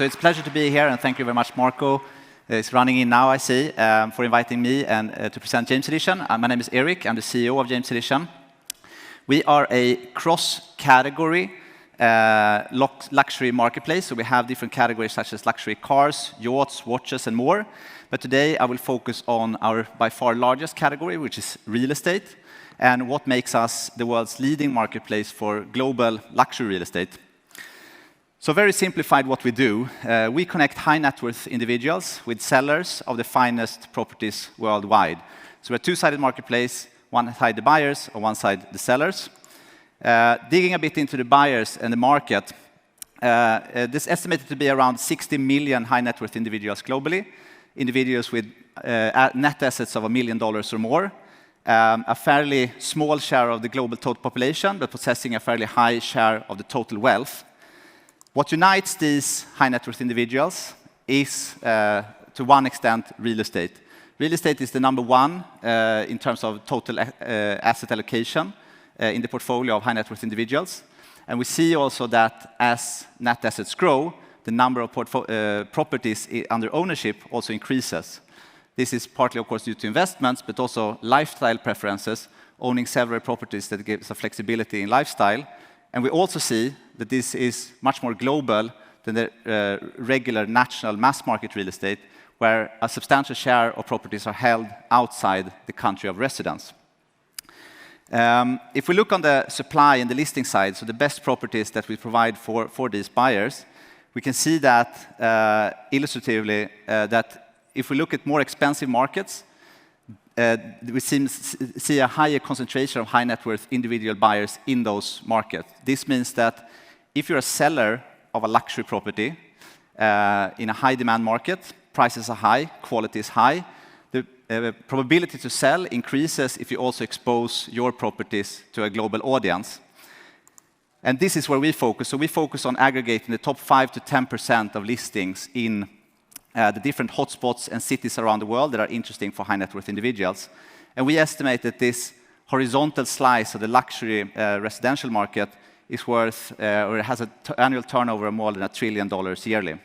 So it's a pleasure to be here, and thank you very much, Marco. It's running in now, I see, for inviting me and to present JamesEdition. My name is Eric. I'm the CEO of JamesEdition. We are a cross-category luxury marketplace. So we have different categories such as luxury cars, yachts, watches, and more. But today I will focus on our by far largest category, which is real estate, and what makes us the world's leading marketplace for global luxury real estate. So very simplified what we do. We connect high net worth individuals with sellers of the finest properties worldwide. So we're a two-sided marketplace, one side the buyers, on one side the sellers. Digging a bit into the buyers and the market, this is estimated to be around 60 million high net worth individuals globally, individuals with net assets of $1 million or more, a fairly small share of the global total population, but possessing a fairly high share of the total wealth. What unites these high net worth individuals is, to one extent, real estate. Real estate is the number one in terms of total asset allocation in the portfolio of high net worth individuals. And we see also that as net assets grow, the number of properties under ownership also increases. This is partly, of course, due to investments, but also lifestyle preferences, owning several properties that gives a flexibility in lifestyle. And we also see that this is much more global than the regular national mass market real estate, where a substantial share of properties are held outside the country of residence. If we look on the supply and the listing side, so the best properties that we provide for these buyers, we can see that illustratively that if we look at more expensive markets, we see a higher concentration of high net worth individual buyers in those markets. This means that if you're a seller of a luxury property in a high demand market, prices are high, quality is high, the probability to sell increases if you also expose your properties to a global audience. And this is where we focus. So we focus on aggregating the top 5 to 10% of listings in the different hotspots and cities around the world that are interesting for high net worth individuals. And we estimate that this horizontal slice of the luxury residential market is worth, or it has an annual turnover of more than $1 trillion yearly.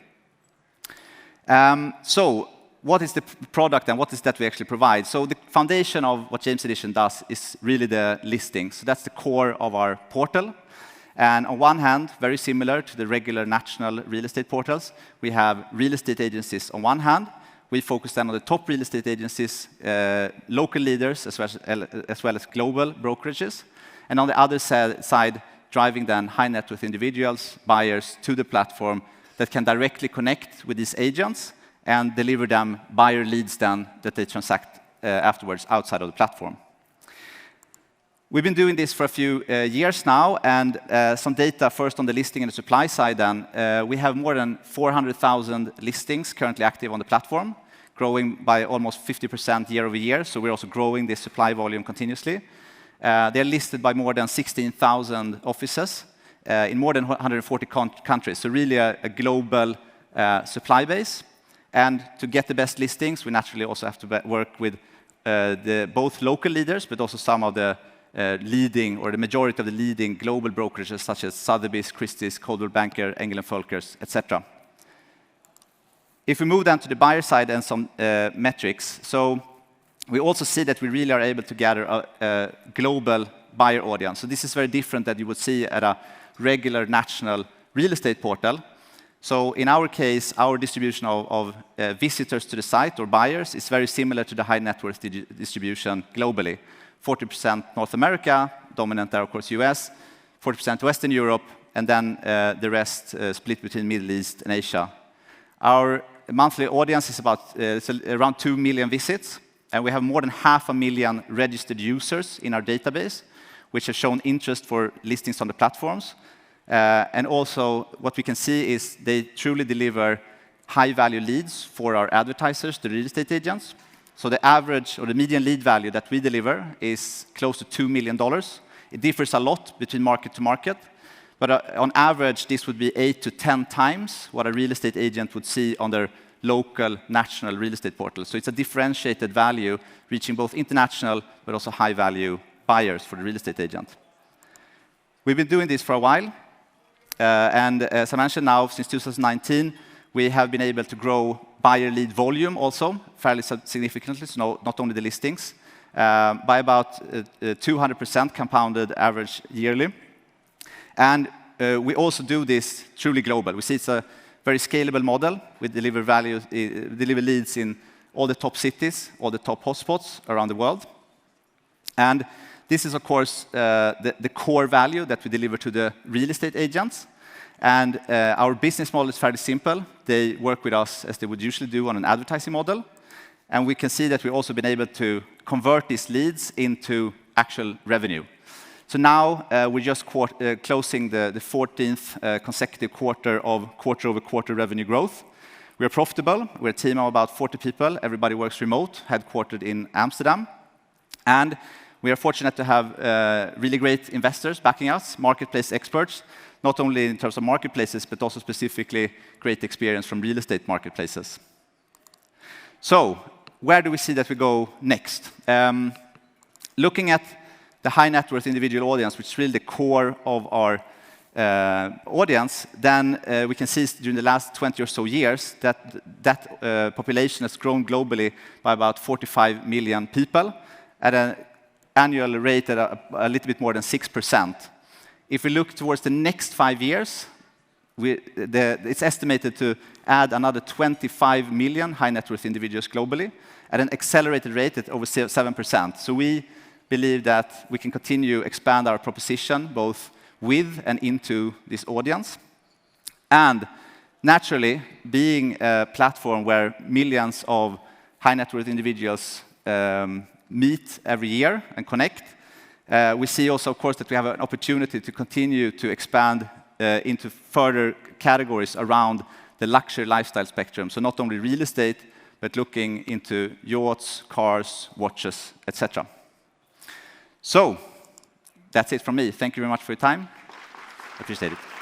So what is the product and what is that we actually provide? So the foundation of what JamesEdition does is really the listing. So that's the core of our portal. And on one hand, very similar to the regular national real estate portals, we have real estate agencies on one hand. We focus then on the top real estate agencies, local leaders, as well as global brokerages. And on the other side, driving then high net worth individuals, buyers to the platform that can directly connect with these agents and deliver them buyer leads then that they transact afterwards outside of the platform. We've been doing this for a few years now, and some data first on the listing and the supply side then. We have more than 400,000 listings currently active on the platform, growing by almost 50% year over year, so we're also growing this supply volume continuously. They're listed by more than 16,000 offices in more than 140 countries, so really a global supply base. And to get the best listings, we naturally also have to work with both local leaders, but also some of the leading, or the majority of the leading global brokerages such as Sotheby's, Christie's, Coldwell Banker, Engel & Völkers, etc. If we move down to the buyer side and some metrics, so we also see that we really are able to gather a global buyer audience. So this is very different than you would see at a regular national real estate portal. So in our case, our distribution of visitors to the site or buyers is very similar to the high net worth distribution globally. 40% North America, dominant there, of course, US, 40% Western Europe, and then the rest split between Middle East and Asia. Our monthly audience is about around 2 million visits, and we have more than 500,000 registered users in our database, which have shown interest for listings on the platforms. And also, what we can see is they truly deliver high-value leads for our advertisers, the real estate agents. So the average or the median lead value that we deliver is close to $2 million. It differs a lot between market to market, but on average, this would be 8 to 10 times what a real estate agent would see on their local national real estate portal. So it's a differentiated value, reaching both international but also high-value buyers for the real estate agent. We've been doing this for a while, and as I mentioned now, since 2019, we have been able to grow buyer lead volume also fairly significantly, so not only the listings, by about 200% compounded average yearly. And we also do this truly global. We see it's a very scalable model. We deliver leads in all the top cities, all the top hotspots around the world. And this is, of course, the core value that we deliver to the real estate agents. And our business model is fairly simple. They work with us as they would usually do on an advertising model. And we can see that we've also been able to convert these leads into actual revenue. So now we're just closing the 14th consecutive quarter of quarter-over-quarter revenue growth. We are profitable. We're a team of about 40 people. Everybody works remote, headquartered in Amsterdam. And we are fortunate to have really great investors backing us, marketplace experts, not only in terms of marketplaces, but also specifically great experience from real estate marketplaces. So where do we see that we go next? Looking at the high net worth individual audience, which is really the core of our audience, then we can see during the last 20 or so years that population has grown globally by about 45 million people at an annual rate at a little bit more than 6%. If we look towards the next 5 years, it's estimated to add another 25 million high net worth individuals globally at an accelerated rate at over 7%. So we believe that we can continue to expand our proposition both with and into this audience. And naturally, being a platform where millions of high net worth individuals meet every year and connect, we see also, of course, that we have an opportunity to continue to expand into further categories around the luxury lifestyle spectrum. So not only real estate, but looking into yachts, cars, watches, etc. So that's it from me. Thank you very much for your time. I appreciate it.